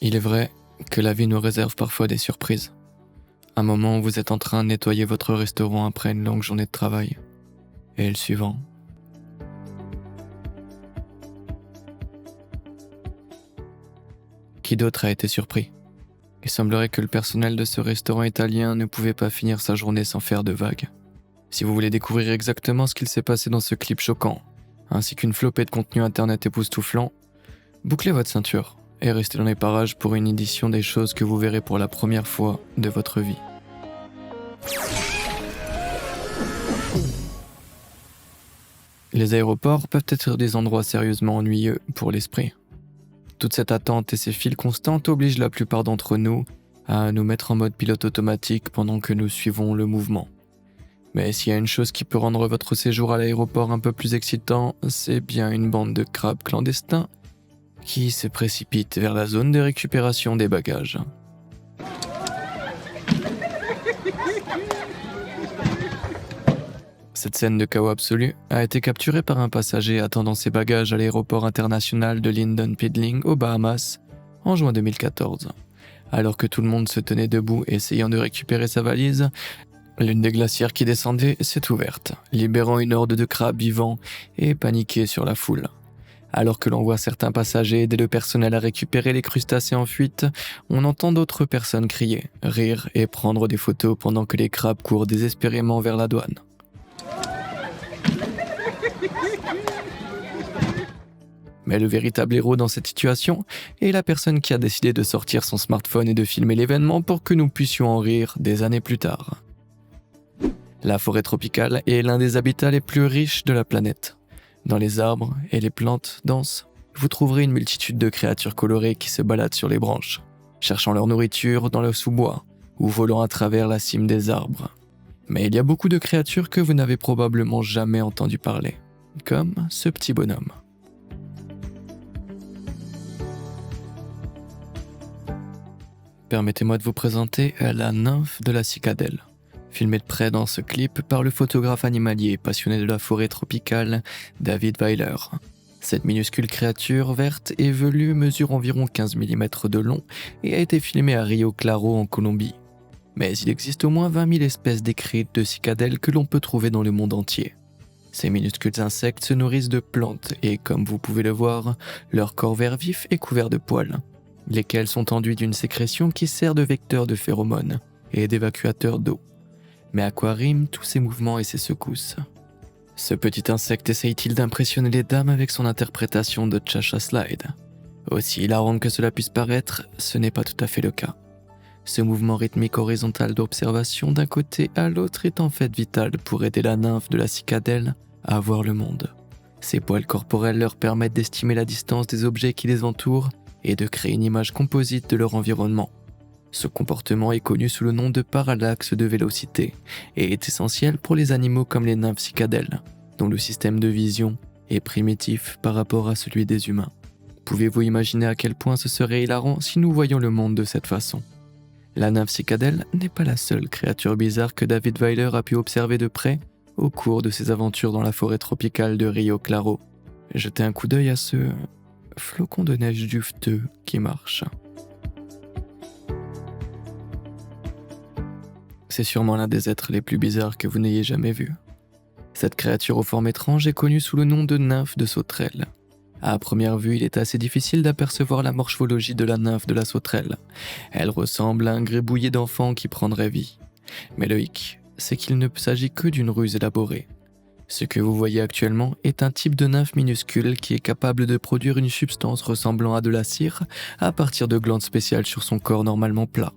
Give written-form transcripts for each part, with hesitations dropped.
Il est vrai que la vie nous réserve parfois des surprises. Un moment où vous êtes en train de nettoyer votre restaurant après une longue journée de travail. Et le suivant. Qui d'autre a été surpris? Il semblerait que le personnel de ce restaurant italien ne pouvait pas finir sa journée sans faire de vagues. Si vous voulez découvrir exactement ce qu'il s'est passé dans ce clip choquant, ainsi qu'une flopée de contenu internet époustouflant, bouclez votre ceinture et restez dans les parages pour une édition des choses que vous verrez pour la première fois de votre vie. Les aéroports peuvent être des endroits sérieusement ennuyeux pour l'esprit. Toute cette attente et ces files constantes obligent la plupart d'entre nous à nous mettre en mode pilote automatique pendant que nous suivons le mouvement. Mais s'il y a une chose qui peut rendre votre séjour à l'aéroport un peu plus excitant, c'est bien une bande de crabes clandestins qui se précipitent vers la zone de récupération des bagages. Cette scène de chaos absolu a été capturée par un passager attendant ses bagages à l'aéroport international de Linden Piddling aux Bahamas en juin 2014. Alors que tout le monde se tenait debout essayant de récupérer sa valise, l'une des glacières qui descendait s'est ouverte, libérant une horde de crabes vivants et paniqués sur la foule. Alors que l'on voit certains passagers aider le personnel à récupérer les crustacés en fuite, on entend d'autres personnes crier, rire et prendre des photos pendant que les crabes courent désespérément vers la douane. Mais le véritable héros dans cette situation est la personne qui a décidé de sortir son smartphone et de filmer l'événement pour que nous puissions en rire des années plus tard. La forêt tropicale est l'un des habitats les plus riches de la planète. Dans les arbres et les plantes denses, vous trouverez une multitude de créatures colorées qui se baladent sur les branches, cherchant leur nourriture dans le sous-bois ou volant à travers la cime des arbres. Mais il y a beaucoup de créatures que vous n'avez probablement jamais entendu parler, comme ce petit bonhomme. Permettez-moi de vous présenter la nymphe de la cicadelle, filmée de près dans ce clip par le photographe animalier passionné de la forêt tropicale, David Weiler. Cette minuscule créature verte et velue mesure environ 15 mm de long et a été filmée à Rio Claro en Colombie. Mais il existe au moins 20 000 espèces décrites de cicadelles que l'on peut trouver dans le monde entier. Ces minuscules insectes se nourrissent de plantes et, comme vous pouvez le voir, leur corps vert vif est couvert de poils, lesquels sont enduits d'une sécrétion qui sert de vecteur de phéromones et d'évacuateur d'eau. Mais à quoi riment tous ces mouvements et ces secousses? Ce petit insecte essaye-t-il d'impressionner les dames avec son interprétation de Cha-Cha Slide? Aussi hilarant que cela puisse paraître, ce n'est pas tout à fait le cas. Ce mouvement rythmique horizontal d'observation d'un côté à l'autre est en fait vital pour aider la nymphe de la cicadelle à voir le monde. Ses poils corporels leur permettent d'estimer la distance des objets qui les entourent et de créer une image composite de leur environnement. Ce comportement est connu sous le nom de parallaxe de vélocité et est essentiel pour les animaux comme les nymphes cicadelles, dont le système de vision est primitif par rapport à celui des humains. Pouvez-vous imaginer à quel point ce serait hilarant si nous voyions le monde de cette façon? La nymphe cicadelle n'est pas la seule créature bizarre que David Weiler a pu observer de près au cours de ses aventures dans la forêt tropicale de Rio Claro. Jetez un coup d'œil à ce flocon de neige duveteux qui marche. C'est sûrement l'un des êtres les plus bizarres que vous n'ayez jamais vu. Cette créature aux formes étranges est connue sous le nom de nymphe de sauterelle. À première vue, il est assez difficile d'apercevoir la morphologie de la nymphe de la sauterelle. Elle ressemble à un grébouillis d'enfant qui prendrait vie. Mais le hic, c'est qu'il ne s'agit que d'une ruse élaborée. Ce que vous voyez actuellement est un type de nymphe minuscule qui est capable de produire une substance ressemblant à de la cire à partir de glandes spéciales sur son corps normalement plat.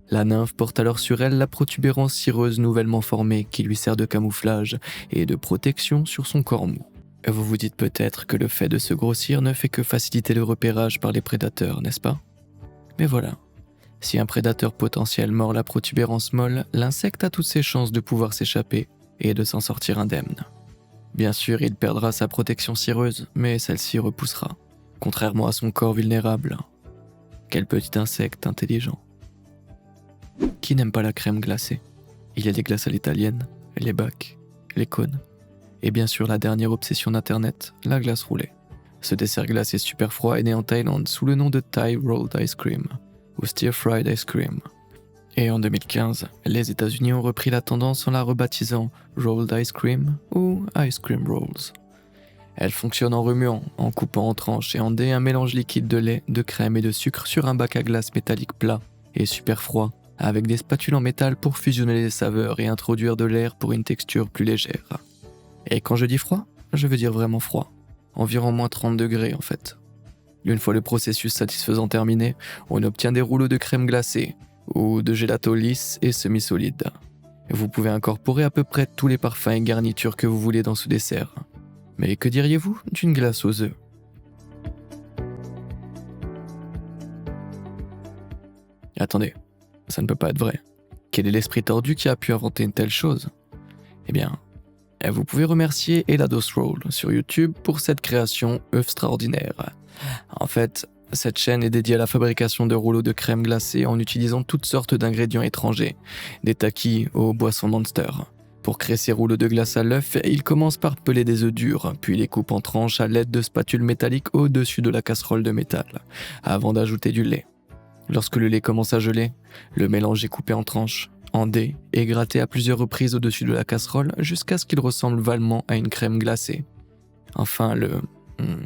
La nymphe porte alors sur elle la protubérance cireuse nouvellement formée qui lui sert de camouflage et de protection sur son corps mou. Vous vous dites peut-être que le fait de se grossir ne fait que faciliter le repérage par les prédateurs, n'est-ce pas? Mais voilà, si un prédateur potentiel mord la protubérance molle, l'insecte a toutes ses chances de pouvoir s'échapper et de s'en sortir indemne. Bien sûr, il perdra sa protection cireuse, mais celle-ci repoussera, contrairement à son corps vulnérable. Quel petit insecte intelligent. Qui n'aime pas la crème glacée? Il y a les glaces à l'italienne, les bacs, les cônes, et bien sûr la dernière obsession d'internet, la glace roulée. Ce dessert glacé super froid est né en Thaïlande sous le nom de Thai Rolled Ice Cream ou Stir Fried Ice Cream. Et en 2015, les États-Unis ont repris la tendance en la rebaptisant Rolled Ice Cream ou Ice Cream Rolls. Elle fonctionne en remuant, en coupant en tranches et en dés un mélange liquide de lait, de crème et de sucre sur un bac à glace métallique plat et super froid, avec des spatules en métal pour fusionner les saveurs et introduire de l'air pour une texture plus légère. Et quand je dis froid, je veux dire vraiment froid. Environ moins 30 degrés en fait. Une fois le processus satisfaisant terminé, on obtient des rouleaux de crème glacée ou de gelato lisse et semi-solide. Vous pouvez incorporer à peu près tous les parfums et garnitures que vous voulez dans ce dessert. Mais que diriez-vous d'une glace aux œufs ? Attendez, ça ne peut pas être vrai. Quel est l'esprit tordu qui a pu inventer une telle chose ? Eh bien, vous pouvez remercier Elados Roll sur YouTube pour cette création extraordinaire. En fait, cette chaîne est dédiée à la fabrication de rouleaux de crème glacée en utilisant toutes sortes d'ingrédients étrangers, des takis aux boissons Monster. Pour créer ces rouleaux de glace à l'œuf, il commence par peler des œufs durs, puis les coupe en tranches à l'aide de spatules métalliques au-dessus de la casserole de métal, avant d'ajouter du lait. Lorsque le lait commence à geler, le mélange est coupé en tranches, en dés, et gratté à plusieurs reprises au-dessus de la casserole jusqu'à ce qu'il ressemble valement à une crème glacée. Enfin, le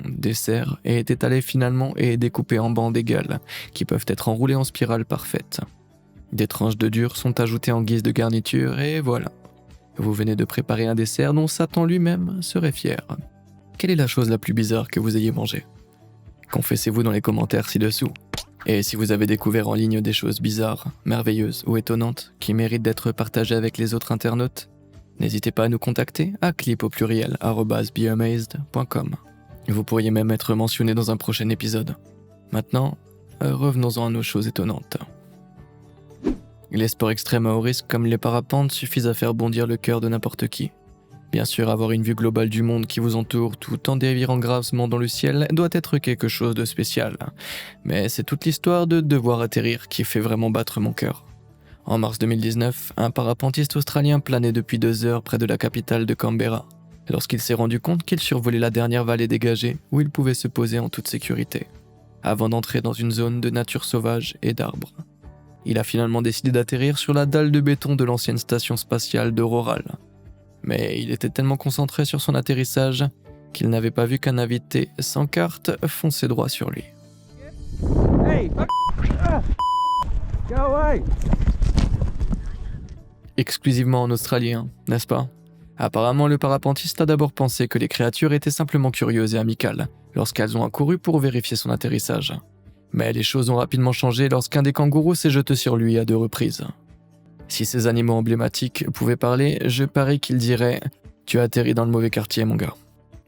dessert est étalé finalement et découpé en bandes égales, qui peuvent être enroulées en spirale parfaite. Des tranches de dur sont ajoutées en guise de garniture et voilà. Vous venez de préparer un dessert dont Satan lui-même serait fier. Quelle est la chose la plus bizarre que vous ayez mangée ? Confessez-vous dans les commentaires ci-dessous. Et si vous avez découvert en ligne des choses bizarres, merveilleuses ou étonnantes qui méritent d'être partagées avec les autres internautes, n'hésitez pas à nous contacter à clip@beamazed.com. Vous pourriez même être mentionné dans un prochain épisode. Maintenant, revenons-en à nos choses étonnantes. Les sports extrêmes à haut risque comme les parapentes suffisent à faire bondir le cœur de n'importe qui. Bien sûr, avoir une vue globale du monde qui vous entoure tout en dévirant gravement dans le ciel doit être quelque chose de spécial. Mais c'est toute l'histoire de devoir atterrir qui fait vraiment battre mon cœur. En mars 2019, un parapentiste australien planait depuis 2 heures près de la capitale de Canberra, lorsqu'il s'est rendu compte qu'il survolait la dernière vallée dégagée où il pouvait se poser en toute sécurité, avant d'entrer dans une zone de nature sauvage et d'arbres. Il a finalement décidé d'atterrir sur la dalle de béton de l'ancienne station spatiale d'Auroral. Mais il était tellement concentré sur son atterrissage qu'il n'avait pas vu qu'un invité sans carte fonçait droit sur lui. Hey, go away. Exclusivement en australien, n'est-ce pas ? Apparemment, le parapentiste a d'abord pensé que les créatures étaient simplement curieuses et amicales lorsqu'elles ont accouru pour vérifier son atterrissage. Mais les choses ont rapidement changé lorsqu'un des kangourous s'est jeté sur lui à 2 reprises. Si ces animaux emblématiques pouvaient parler, je parie qu'ils diraient « Tu as atterri dans le mauvais quartier, mon gars ».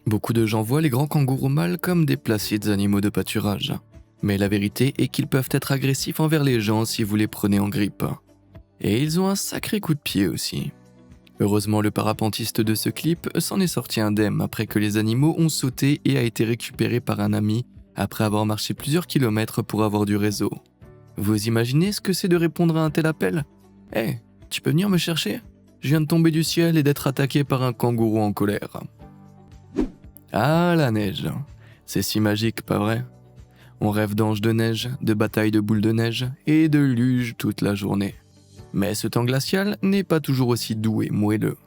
Beaucoup de gens voient les grands kangourous mâles comme des placides animaux de pâturage. Mais la vérité est qu'ils peuvent être agressifs envers les gens si vous les prenez en grippe. Et ils ont un sacré coup de pied aussi. Heureusement, le parapentiste de ce clip s'en est sorti indemne après que les animaux ont sauté et a été récupéré par un ami après avoir marché plusieurs kilomètres pour avoir du réseau. Vous imaginez ce que c'est de répondre à un tel appel ? « Hey, tu peux venir me chercher ? Je viens de tomber du ciel et d'être attaqué par un kangourou en colère. » Ah, la neige. C'est si magique, pas vrai ? On rêve d'anges de neige, de batailles de boules de neige et de luge toute la journée. Mais ce temps glacial n'est pas toujours aussi doux et moelleux.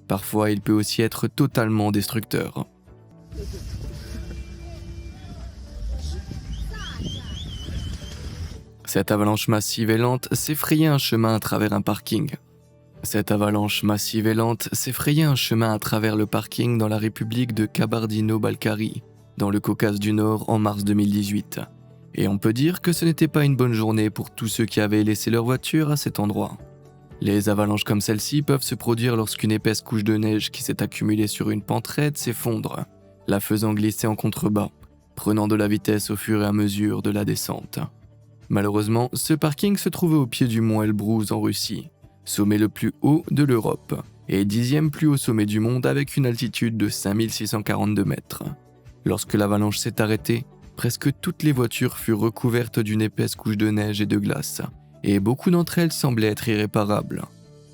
Parfois, il peut aussi être totalement destructeur. Cette avalanche massive et lente s'effrayait un chemin à travers un parking. Cette avalanche massive et lente s'effrayait un chemin à travers le parking dans la République de Kabardino-Balkarie, dans le Caucase du Nord en mars 2018. Et on peut dire que ce n'était pas une bonne journée pour tous ceux qui avaient laissé leur voiture à cet endroit. Les avalanches comme celle-ci peuvent se produire lorsqu'une épaisse couche de neige qui s'est accumulée sur une pente raide s'effondre, la faisant glisser en contrebas, prenant de la vitesse au fur et à mesure de la descente. Malheureusement, ce parking se trouvait au pied du mont Elbrus en Russie, sommet le plus haut de l'Europe, et 10e plus haut sommet du monde avec une altitude de 5642 mètres. Lorsque l'avalanche s'est arrêtée, presque toutes les voitures furent recouvertes d'une épaisse couche de neige et de glace, et beaucoup d'entre elles semblaient être irréparables.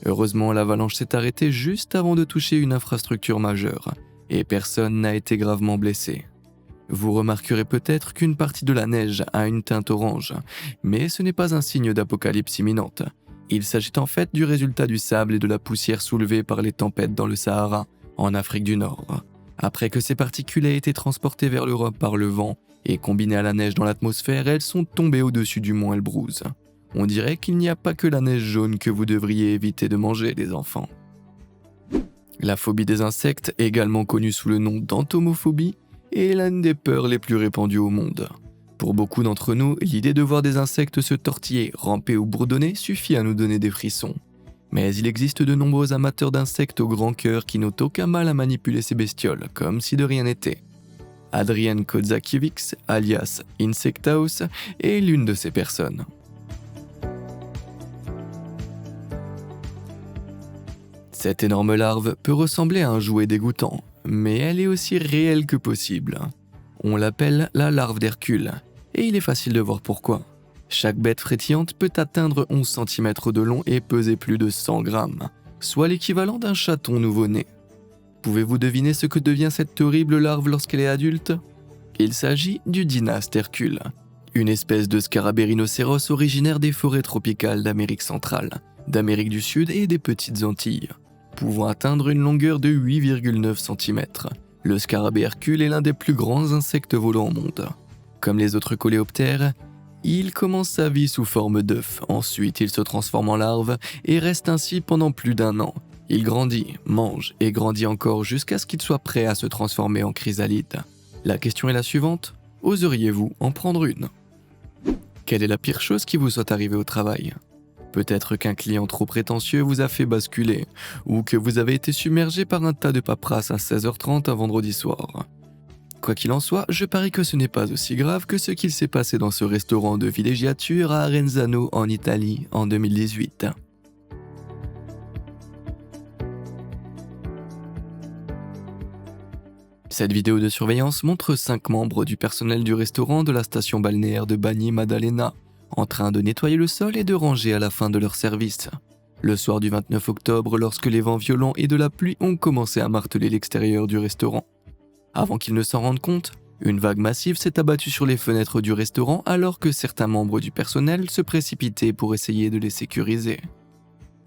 Heureusement, l'avalanche s'est arrêtée juste avant de toucher une infrastructure majeure, et personne n'a été gravement blessé. Vous remarquerez peut-être qu'une partie de la neige a une teinte orange, mais ce n'est pas un signe d'apocalypse imminente. Il s'agit en fait du résultat du sable et de la poussière soulevée par les tempêtes dans le Sahara, en Afrique du Nord. Après que ces particules aient été transportées vers l'Europe par le vent et combinées à la neige dans l'atmosphère, elles sont tombées au-dessus du mont Elbrouz. On dirait qu'il n'y a pas que la neige jaune que vous devriez éviter de manger, les enfants. La phobie des insectes, également connue sous le nom d'entomophobie, est l'une des peurs les plus répandues au monde. Pour beaucoup d'entre nous, l'idée de voir des insectes se tortiller, ramper ou bourdonner suffit à nous donner des frissons. Mais il existe de nombreux amateurs d'insectes au grand cœur qui n'ont aucun mal à manipuler ces bestioles, comme si de rien n'était. Adrian Kozakiewicz, alias Insectaus, est l'une de ces personnes. Cette énorme larve peut ressembler à un jouet dégoûtant, mais elle est aussi réelle que possible. On l'appelle la larve d'Hercule, et il est facile de voir pourquoi. Chaque bête frétillante peut atteindre 11 cm de long et peser plus de 100 grammes, soit l'équivalent d'un chaton nouveau-né. Pouvez-vous deviner ce que devient cette horrible larve lorsqu'elle est adulte ? Il s'agit du dynaste Hercule, une espèce de scarabée rhinocéros originaire des forêts tropicales d'Amérique centrale, d'Amérique du Sud et des Petites Antilles, pouvant atteindre une longueur de 8,9 cm. Le scarabée Hercule est l'un des plus grands insectes volants au monde. Comme les autres coléoptères, il commence sa vie sous forme d'œuf, ensuite il se transforme en larve et reste ainsi pendant plus d'1 an. Il grandit, mange et grandit encore jusqu'à ce qu'il soit prêt à se transformer en chrysalide. La question est la suivante, oseriez-vous en prendre une ? Quelle est la pire chose qui vous soit arrivée au travail ? Peut-être qu'un client trop prétentieux vous a fait basculer, ou que vous avez été submergé par un tas de paperasse à 16h30 un vendredi soir. Quoi qu'il en soit, je parie que ce n'est pas aussi grave que ce qu'il s'est passé dans ce restaurant de villégiature à Arenzano en Italie en 2018. Cette vidéo de surveillance montre 5 membres du personnel du restaurant de la station balnéaire de Bagni Maddalena, en train de nettoyer le sol et de ranger à la fin de leur service. Le soir du 29 octobre, lorsque les vents violents et de la pluie ont commencé à marteler l'extérieur du restaurant. Avant qu'ils ne s'en rendent compte, une vague massive s'est abattue sur les fenêtres du restaurant alors que certains membres du personnel se précipitaient pour essayer de les sécuriser.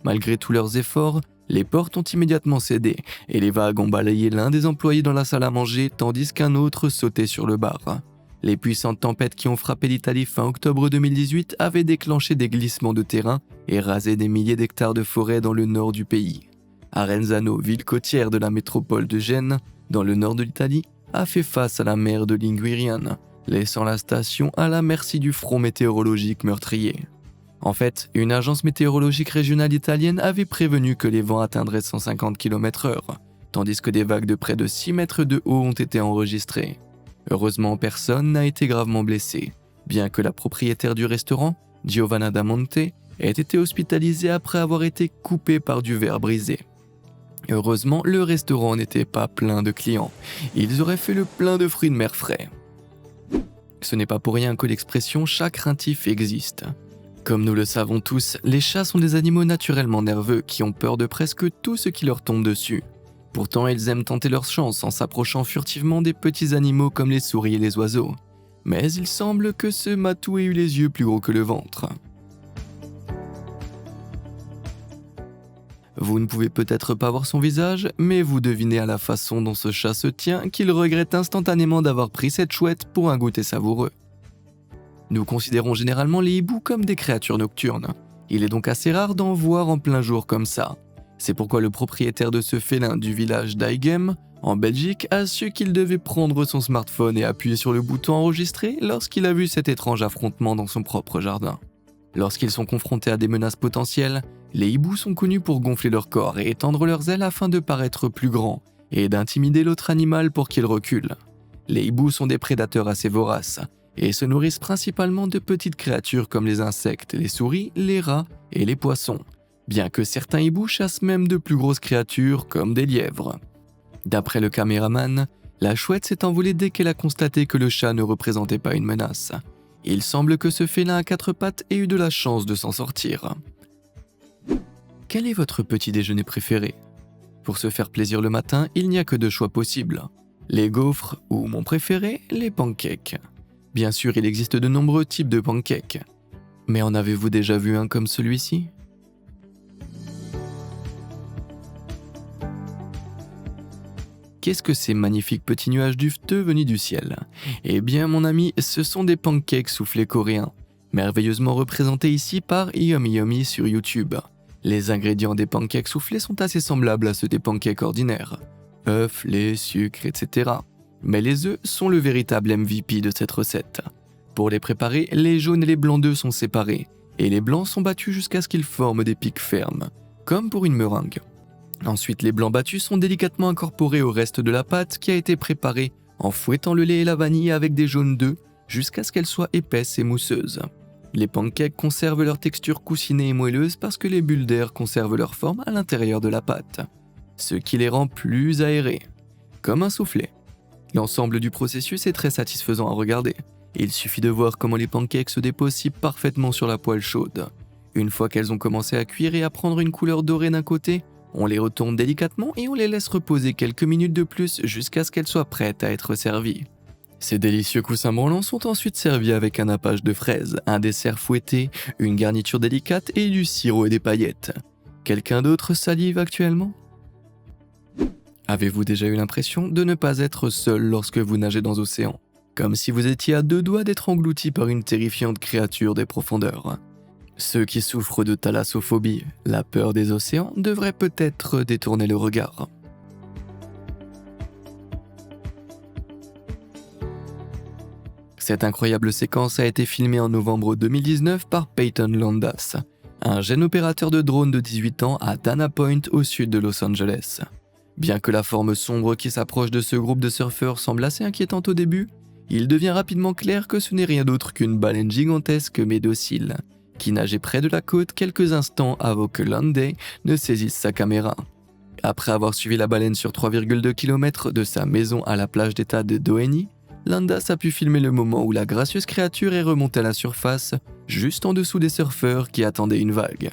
Malgré tous leurs efforts, les portes ont immédiatement cédé et les vagues ont balayé l'un des employés dans la salle à manger tandis qu'un autre sautait sur le bar. Les puissantes tempêtes qui ont frappé l'Italie fin octobre 2018 avaient déclenché des glissements de terrain et rasé des milliers d'hectares de forêt dans le nord du pays. Arenzano, ville côtière de la métropole de Gênes, dans le nord de l'Italie, a fait face à la mer de Liguirian, laissant la station à la merci du front météorologique meurtrier. En fait, une agence météorologique régionale italienne avait prévenu que les vents atteindraient 150 km/h, tandis que des vagues de près de 6 mètres de haut ont été enregistrées. Heureusement, personne n'a été gravement blessé, bien que la propriétaire du restaurant, Giovanna Damonte, ait été hospitalisée après avoir été coupée par du verre brisé. Heureusement, le restaurant n'était pas plein de clients. Ils auraient fait le plein de fruits de mer frais. Ce n'est pas pour rien que l'expression « chat craintif » existe. Comme nous le savons tous, les chats sont des animaux naturellement nerveux qui ont peur de presque tout ce qui leur tombe dessus. Pourtant, ils aiment tenter leur chance en s'approchant furtivement des petits animaux comme les souris et les oiseaux. Mais il semble que ce matou ait eu les yeux plus gros que le ventre. Vous ne pouvez peut-être pas voir son visage, mais vous devinez à la façon dont ce chat se tient qu'il regrette instantanément d'avoir pris cette chouette pour un goûter savoureux. Nous considérons généralement les hiboux comme des créatures nocturnes. Il est donc assez rare d'en voir en plein jour comme ça. C'est pourquoi le propriétaire de ce félin du village d'Aigem, en Belgique, a su qu'il devait prendre son smartphone et appuyer sur le bouton enregistrer lorsqu'il a vu cet étrange affrontement dans son propre jardin. Lorsqu'ils sont confrontés à des menaces potentielles, les hiboux sont connus pour gonfler leur corps et étendre leurs ailes afin de paraître plus grands et d'intimider l'autre animal pour qu'il recule. Les hiboux sont des prédateurs assez voraces et se nourrissent principalement de petites créatures comme les insectes, les souris, les rats et les poissons, bien que certains hiboux chassent même de plus grosses créatures comme des lièvres. D'après le caméraman, la chouette s'est envolée dès qu'elle a constaté que le chat ne représentait pas une menace. Il semble que ce félin à 4 pattes ait eu de la chance de s'en sortir. Quel est votre petit déjeuner préféré ? Pour se faire plaisir le matin, il n'y a que 2 choix possibles. les gaufres ou mon préféré, les pancakes. Bien sûr, il existe de nombreux types de pancakes. Mais en avez-vous déjà vu un comme celui-ci ? Qu'est-ce que ces magnifiques petits nuages duveteux venus du ciel ? Eh bien mon ami, ce sont des pancakes soufflés coréens, merveilleusement représentés ici par Yomi Yomi sur YouTube. Les ingrédients des pancakes soufflés sont assez semblables à ceux des pancakes ordinaires. Œufs, lait, sucre, etc. Mais les œufs sont le véritable MVP de cette recette. Pour les préparer, les jaunes et les blancs d'œufs sont séparés, et les blancs sont battus jusqu'à ce qu'ils forment des pics fermes, comme pour une meringue. Ensuite, les blancs battus sont délicatement incorporés au reste de la pâte qui a été préparée en fouettant le lait et la vanille avec des jaunes d'œufs jusqu'à ce qu'elles soient épaisses et mousseuses. Les pancakes conservent leur texture coussinée et moelleuse parce que les bulles d'air conservent leur forme à l'intérieur de la pâte, ce qui les rend plus aérés, comme un soufflé. L'ensemble du processus est très satisfaisant à regarder. Il suffit de voir comment les pancakes se déposent si parfaitement sur la poêle chaude. Une fois qu'elles ont commencé à cuire et à prendre une couleur dorée d'un côté, on les retourne délicatement et on les laisse reposer quelques minutes de plus jusqu'à ce qu'elles soient prêtes à être servies. Ces délicieux coussins branlants sont ensuite servis avec un nappage de fraises, un dessert fouetté, une garniture délicate et du sirop et des paillettes. Quelqu'un d'autre salive actuellement ? Avez-vous déjà eu l'impression de ne pas être seul lorsque vous nagez dans l'océan ? Comme si vous étiez à 2 doigts d'être englouti par une terrifiante créature des profondeurs. Ceux qui souffrent de thalassophobie, la peur des océans, devraient peut-être détourner le regard. Cette incroyable séquence a été filmée en novembre 2019 par Peyton Landas, un jeune opérateur de drone de 18 ans à Dana Point au sud de Los Angeles. Bien que la forme sombre qui s'approche de ce groupe de surfeurs semble assez inquiétante au début, il devient rapidement clair que ce n'est rien d'autre qu'une baleine gigantesque mais docile, qui nageait près de la côte quelques instants avant que Landay ne saisisse sa caméra. Après avoir suivi la baleine sur 3,2 km de sa maison à la plage d'État de Doheny, Landas a pu filmer le moment où la gracieuse créature est remontée à la surface, juste en dessous des surfeurs qui attendaient une vague.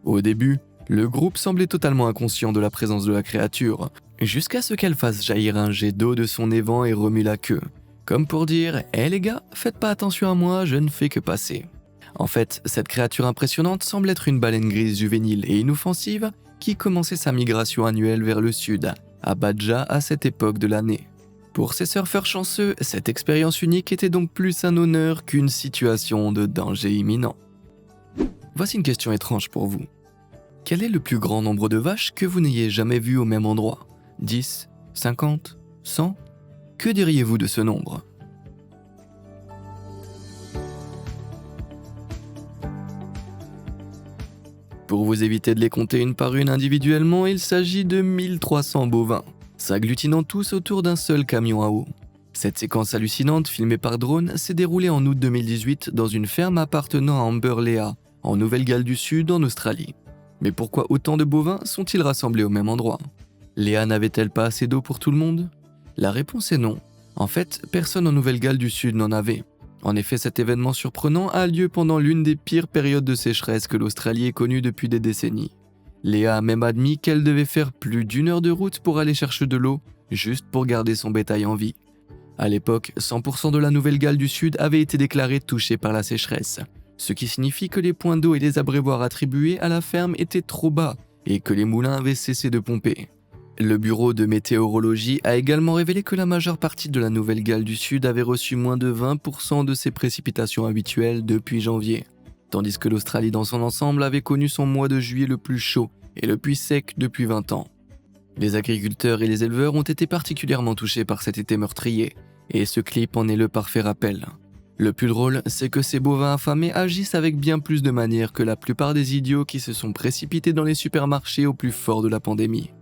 Au début, le groupe semblait totalement inconscient de la présence de la créature, jusqu'à ce qu'elle fasse jaillir un jet d'eau de son évent et remue la queue, comme pour dire « Hé les gars, faites pas attention à moi, je ne fais que passer ». En fait, cette créature impressionnante semble être une baleine grise juvénile et inoffensive qui commençait sa migration annuelle vers le sud, à Badja à cette époque de l'année. Pour ces surfeurs chanceux, cette expérience unique était donc plus un honneur qu'une situation de danger imminent. Voici une question étrange pour vous. Quel est le plus grand nombre de vaches que vous n'ayez jamais vu au même endroit ? 10, 50, 100 ? Que diriez-vous de ce nombre ? Pour vous éviter de les compter une par une individuellement, il s'agit de 1300 bovins, s'agglutinant tous autour d'un seul camion à eau. Cette séquence hallucinante, filmée par drone, s'est déroulée en août 2018 dans une ferme appartenant à Amber Lea, en Nouvelle-Galles du Sud, en Australie. Mais pourquoi autant de bovins sont-ils rassemblés au même endroit ? Léa n'avait-elle pas assez d'eau pour tout le monde ? La réponse est non. En fait, personne en Nouvelle-Galles du Sud n'en avait. En effet, cet événement surprenant a lieu pendant l'une des pires périodes de sécheresse que l'Australie ait connue depuis des décennies. Léa a même admis qu'elle devait faire plus d'1 heure de route pour aller chercher de l'eau, juste pour garder son bétail en vie. À l'époque, 100% de la Nouvelle-Galles du Sud avait été déclarée touchée par la sécheresse, ce qui signifie que les points d'eau et les abreuvoirs attribués à la ferme étaient trop bas et que les moulins avaient cessé de pomper. Le bureau de météorologie a également révélé que la majeure partie de la Nouvelle-Galles du Sud avait reçu moins de 20% de ses précipitations habituelles depuis janvier, tandis que l'Australie dans son ensemble avait connu son mois de juillet le plus chaud et le plus sec depuis 20 ans. Les agriculteurs et les éleveurs ont été particulièrement touchés par cet été meurtrier, et ce clip en est le parfait rappel. Le plus drôle, c'est que ces bovins affamés agissent avec bien plus de manière que la plupart des idiots qui se sont précipités dans les supermarchés au plus fort de la pandémie.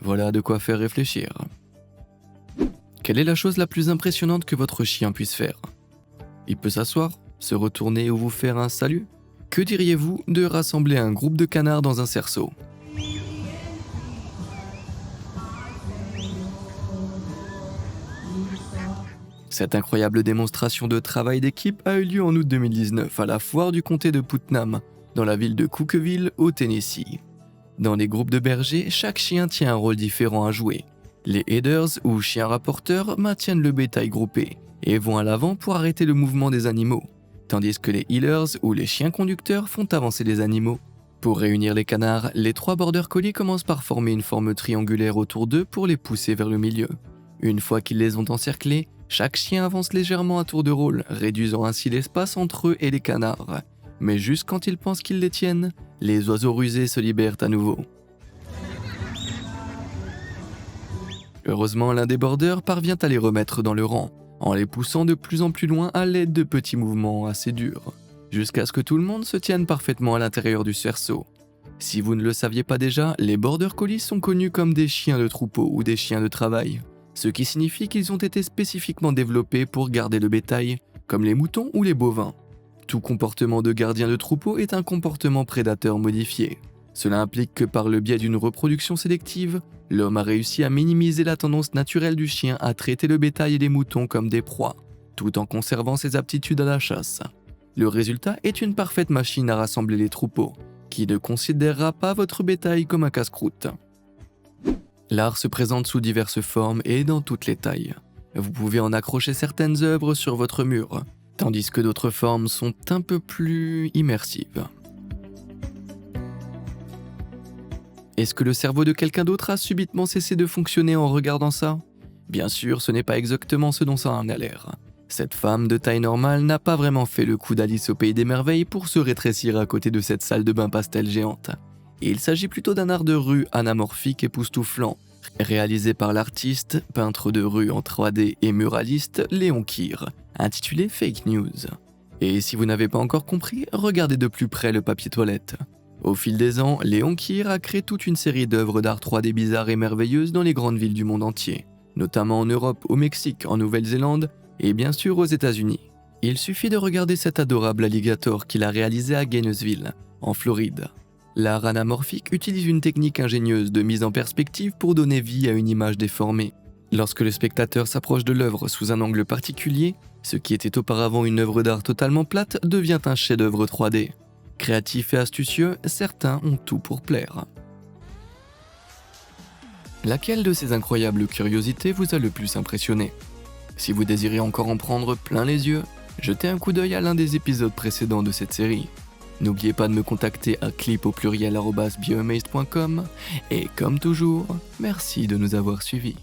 Voilà de quoi faire réfléchir. Quelle est la chose la plus impressionnante que votre chien puisse faire ? Il peut s'asseoir, se retourner ou vous faire un salut ? Que diriez-vous de rassembler un groupe de canards dans un cerceau ? Cette incroyable démonstration de travail d'équipe a eu lieu en août 2019 à la foire du comté de Putnam, dans la ville de Cookeville, au Tennessee. Dans les groupes de bergers, chaque chien tient un rôle différent à jouer. Les headers ou chiens rapporteurs maintiennent le bétail groupé et vont à l'avant pour arrêter le mouvement des animaux, tandis que les heelers ou les chiens conducteurs font avancer les animaux. Pour réunir les canards, les 3 border collies commencent par former une forme triangulaire autour d'eux pour les pousser vers le milieu. Une fois qu'ils les ont encerclés, chaque chien avance légèrement à tour de rôle, réduisant ainsi l'espace entre eux et les canards. Mais juste quand ils pensent qu'ils les tiennent, les oiseaux rusés se libèrent à nouveau. Heureusement, l'un des borders parvient à les remettre dans le rang, en les poussant de plus en plus loin à l'aide de petits mouvements assez durs, jusqu'à ce que tout le monde se tienne parfaitement à l'intérieur du cerceau. Si vous ne le saviez pas déjà, les border collies sont connus comme des chiens de troupeau ou des chiens de travail, ce qui signifie qu'ils ont été spécifiquement développés pour garder le bétail, comme les moutons ou les bovins. Tout comportement de gardien de troupeau est un comportement prédateur modifié. Cela implique que par le biais d'une reproduction sélective, l'homme a réussi à minimiser la tendance naturelle du chien à traiter le bétail et les moutons comme des proies, tout en conservant ses aptitudes à la chasse. Le résultat est une parfaite machine à rassembler les troupeaux, qui ne considérera pas votre bétail comme un casse-croûte. L'art se présente sous diverses formes et dans toutes les tailles. Vous pouvez en accrocher certaines œuvres sur votre mur, tandis que d'autres formes sont un peu plus immersives. Est-ce que le cerveau de quelqu'un d'autre a subitement cessé de fonctionner en regardant ça? Bien sûr, ce n'est pas exactement ce dont ça en a l'air. Cette femme de taille normale n'a pas vraiment fait le coup d'Alice au Pays des Merveilles pour se rétrécir à côté de cette salle de bain pastel géante. Il s'agit plutôt d'un art de rue anamorphique époustouflant, réalisé par l'artiste, peintre de rue en 3D et muraliste Léon Kir, intitulé Fake News. Et si vous n'avez pas encore compris, regardez de plus près le papier toilette. Au fil des ans, Léon Kir a créé toute une série d'œuvres d'art 3D bizarres et merveilleuses dans les grandes villes du monde entier, notamment en Europe, au Mexique, en Nouvelle-Zélande et bien sûr aux États-Unis. Il suffit de regarder cet adorable alligator qu'il a réalisé à Gainesville, en Floride. L'art anamorphique utilise une technique ingénieuse de mise en perspective pour donner vie à une image déformée. Lorsque le spectateur s'approche de l'œuvre sous un angle particulier, ce qui était auparavant une œuvre d'art totalement plate devient un chef-d'œuvre 3D. Créatifs et astucieux, certains ont tout pour plaire. Laquelle de ces incroyables curiosités vous a le plus impressionné? Si vous désirez encore en prendre plein les yeux, jetez un coup d'œil à l'un des épisodes précédents de cette série. N'oubliez pas de me contacter à clip@bioamazed.com et comme toujours, merci de nous avoir suivis.